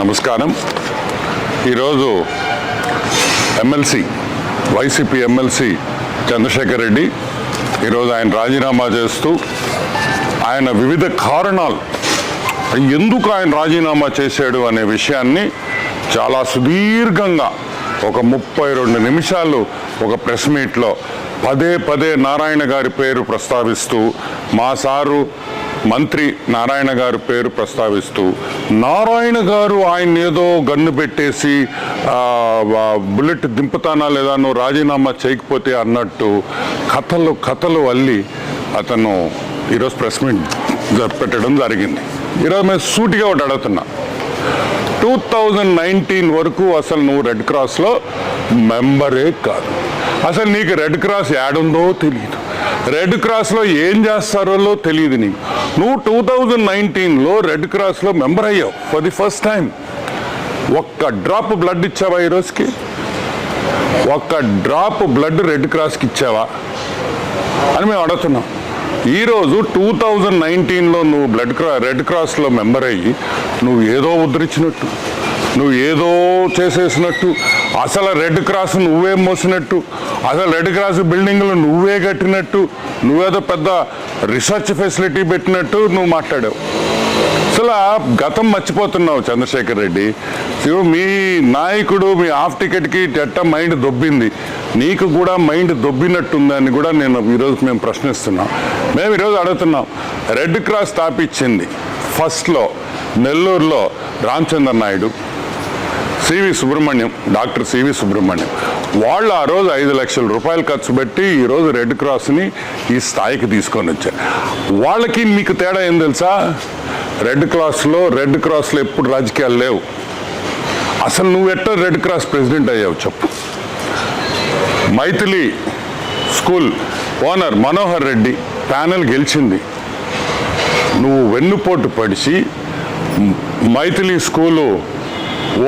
నమస్కారం. ఈరోజు YCP MLC Chandrasekhar Reddy ఈరోజు ఆయన రాజీనామా చేస్తూ ఆయన వివిధ కారణాలు ఎందుకు ఆయన రాజీనామా చేశాడు అనే విషయాన్ని చాలా సుదీర్ఘంగా ఒక 32 నిమిషాలు ఒక ప్రెస్ మీట్లో పదే నారాయణ గారి పేరు ప్రస్తావిస్తూ మా సారు మంత్రి నారాయణ గారి పేరు ప్రస్తావిస్తూ నారాయణ గారు ఆయన ఏదో గన్ను పెట్టేసి బుల్లెట్ దింపుతానా లేదా నువ్వు రాజీనామా చేయకపోతే అన్నట్టు కథలు అల్లి అతను ఈరోజు ప్రెస్ మీట్ పెట్టడం జరిగింది. ఈరోజు మేము సూటిగా ఒకటి అడుగుతున్నా, 2019 వరకు అసలు నువ్వు రెడ్ క్రాస్లో మెంబరే కాదు. అసలు నీకు రెడ్ క్రాస్ యాడుందో తెలియదు, రెడ్ క్రాస్లో ఏం చేస్తారో తెలియదు. నువ్వు 2019లో రెడ్ క్రాస్లో మెంబర్ అయ్యావు ఫర్ ది ఫస్ట్ టైం. ఒక్క డ్రాప్ బ్లడ్ ఇచ్చావా ఈరోజుకి? ఒక్క డ్రాప్ బ్లడ్ రెడ్ క్రాస్కి ఇచ్చావా అని మేము అడుగుతున్నాం. ఈరోజు 2019లో నువ్వు రెడ్ క్రాస్లో మెంబర్ అయ్యి నువ్వు ఏదో ఉద్ధరించినట్టు, నువ్వు ఏదో చేసేసినట్టు, అసలు రెడ్ క్రాస్ నువ్వే మోసినట్టు, అసలు రెడ్ క్రాస్ బిల్డింగ్లు నువ్వే కట్టినట్టు, నువ్వేదో పెద్ద రీసెర్చ్ ఫెసిలిటీ పెట్టినట్టు నువ్వు మాట్లాడావు. అసలు గతం మర్చిపోతున్నావు చంద్రశేఖర్ రెడ్డి. మీ నాయకుడు మీ హాఫ్ టికెట్కి మైండ్ దొబ్బింది, నీకు కూడా మైండ్ దొబ్బినట్టుందని కూడా మేము ప్రశ్నిస్తున్నాం. మేము ఈరోజు అడుగుతున్నాం, రెడ్ క్రాస్ స్థాపించింది ఫస్ట్లో నెల్లూరులో రామచంద్ర నాయుడు, డాక్టర్ సివి సుబ్రహ్మణ్యం వాళ్ళు ఆ రోజు 5 లక్షల రూపాయలు ఖర్చు పెట్టి ఈరోజు రెడ్ క్రాస్ని ఈ స్థాయికి తీసుకొని వచ్చారు. వాళ్ళకి మీకు తేడా ఏం తెలుసా? రెడ్ క్రాస్లో ఎప్పుడు రాజకీయాలు లేవు. అసలు నువ్వు ఎట్లా రెడ్ క్రాస్ ప్రెసిడెంట్ అయ్యావు చెప్పు? Maithili school owner Manohar Reddy panel గెలిచింది, నువ్వు వెన్నుపోటు పడిచి మైథిలి స్కూలు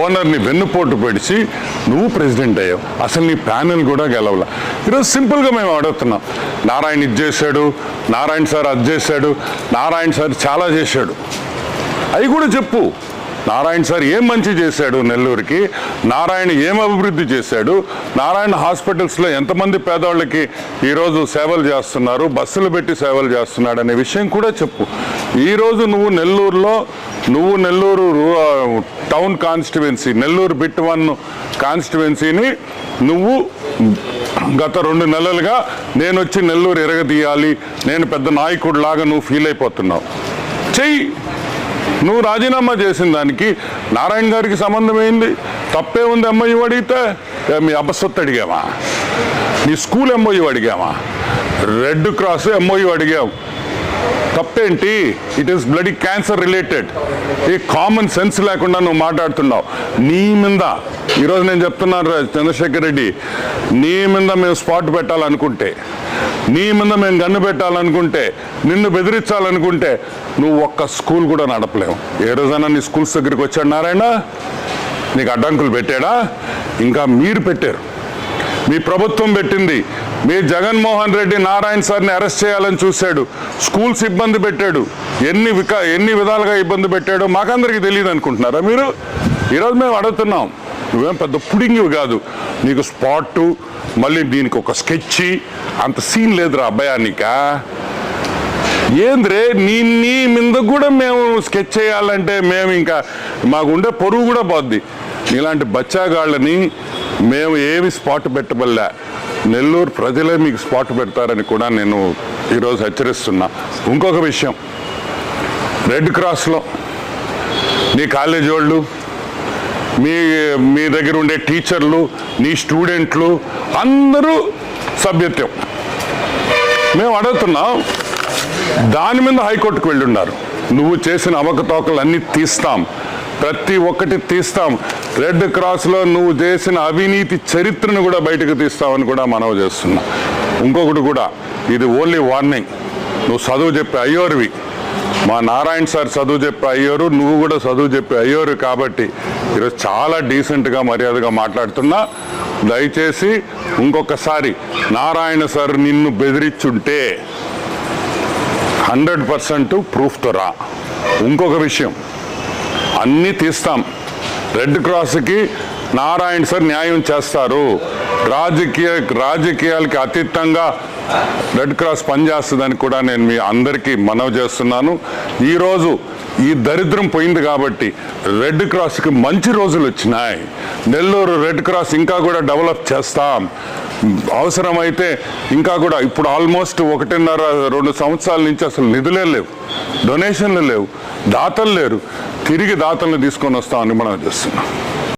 ఓనర్ని వెన్నుపోటు పడిచి నువ్వు ప్రెసిడెంట్ అయ్యావు. అసలు నీ ప్యానెల్ కూడా గెలవలా. ఈరోజు సింపుల్గా మేము అడుగుతున్నాం, నారాయణ ఇది చేశాడు, నారాయణ సార్ అది చేశాడు, నారాయణ సార్ చాలా చేశాడు, అవి కూడా చెప్పు. నారాయణ సార్ ఏం మంచి చేశాడు నెల్లూరుకి, నారాయణ ఏం అభివృద్ధి చేశాడు, నారాయణ హాస్పిటల్స్లో ఎంతమంది పేదవాళ్ళకి ఈరోజు సేవలు చేస్తున్నారు, బస్సులు పెట్టి సేవలు చేస్తున్నాడు అనే విషయం కూడా చెప్పు. ఈరోజు నువ్వు Nellore town constituency, Nellore bit 1 కాన్స్టిట్యువెన్సీని నువ్వు గత 2 నెలలుగా నేను వచ్చి నెల్లూరు ఎరగదీయాలి, నేను పెద్ద నాయకుడు లాగా నువ్వు ఫీల్ అయిపోతున్నావు. చెయ్యి. నువ్వు రాజీనామా చేసిన దానికి నారాయణ గారికి సంబంధం ఏంది? తప్పే ఉంది. ఎంఓయూ అడిగితే మీ అబ్బసొత్తు అడిగామా? నీ స్కూల్ ఎంఓయూ అడిగామా? రెడ్ క్రాస్ ఎంఓయూ అడిగావు, తప్పేంటి? It is bloody cancer related. ఈ కామన్ సెన్స్ లేకుండా నువ్వు మాట్లాడుతున్నావు. నీ మీద ఈరోజు నేను చెప్తున్నాను చంద్రశేఖర్ రెడ్డి, నీ మీద మేము స్పాట్ పెట్టాలనుకుంటే, నీ మీద మేము గన్ను పెట్టాలనుకుంటే, నిన్ను బెదిరించాలనుకుంటే నువ్వు ఒక్క స్కూల్ కూడా నడపలేవు. ఏ రోజైనా నీ స్కూల్స్ దగ్గరికి వచ్చాడు నారాయణ? నీకు అడ్డంకులు పెట్టాడా? ఇంకా మీరు పెట్టారు, మీ ప్రభుత్వం పెట్టింది. మీ జగన్మోహన్ రెడ్డి నారాయణ సార్ని అరెస్ట్ చేయాలని చూశాడు, స్కూల్స్ ఇబ్బంది పెట్టాడు, ఎన్ని విధాలుగా ఇబ్బంది పెట్టాడో మాకందరికీ తెలియదు అనుకుంటున్నారా మీరు? ఈరోజు మేము అడుగుతున్నాం, నువ్వేం పెద్ద పుడింగివి కాదు, నీకు స్పాటు మళ్ళీ దీనికి ఒక స్కెచ్ అంత సీన్ లేదురా అబ్బాయానికా. ఏంద్రే నీ మీద కూడా మేము స్కెచ్ చేయాలంటే మేము ఇంకా మాకుండే పొరుగు కూడా పోద్ది. ఇలాంటి బచ్చాగాళ్ళని మేము ఏమి స్పాట్ పెట్టబల్లా, నెల్లూరు ప్రజలే మీకు స్పాట్ పెడతారని కూడా నేను ఈరోజు హెచ్చరిస్తున్నా. ఇంకొక విషయం, రెడ్ క్రాస్లో నీ కాలేజీ వాళ్ళు, మీ దగ్గర ఉండే టీచర్లు, నీ స్టూడెంట్లు అందరూ సభ్యత్వం. మేము అడుగుతున్నాం, దాని మీద హైకోర్టుకు వెళ్ళి ఉన్నారు. నువ్వు చేసిన అవకతవకలు అన్నీ తీస్తాం, ప్రతి ఒక్కటి తీస్తాం. రెడ్ క్రాస్లో నువ్వు చేసిన అవినీతి చరిత్రను కూడా బయటకు తీస్తామని కూడా మనవి చేస్తున్నా. ఇంకొకటి కూడా, ఇది ఓన్లీ వార్నింగ్. నువ్వు చదువు చెప్పే అయ్యోరువి, మా నారాయణ సార్ చదువు చెప్పే అయ్యోరు, నువ్వు కూడా చదువు చెప్పే అయ్యోరు. కాబట్టి ఈరోజు చాలా డీసెంట్గా మర్యాదగా మాట్లాడుతున్నా. దయచేసి ఇంకొకసారి నారాయణ సార్ నిన్ను బెదిరించుంటే 100% ప్రూఫ్తో రా. ఇంకొక విషయం, అన్నీ తీస్తాం, రెడ్ క్రాస్కి నారాయణ సార్ న్యాయం చేస్తారు. రాజకీయాలకి అతీతంగా రెడ్ క్రాస్ పనిచేస్తుందని కూడా నేను మీ అందరికీ మనవి చేస్తున్నాను. ఈరోజు ఈ దరిద్రం పోయింది కాబట్టి రెడ్ క్రాస్కి మంచి రోజులు వచ్చినాయి. నెల్లూరు రెడ్ క్రాస్ ఇంకా కూడా డెవలప్ చేస్తాం. అవసరమైతే ఇంకా కూడా ఇప్పుడు ఆల్మోస్ట్ 1.5-2 సంవత్సరాల నుంచి అసలు నిధులే లేవు, డొనేషన్లు లేవు, దాతలు లేరు. తిరిగి దాతలను తీసుకొని వస్తామని మనం చేస్తున్నాం.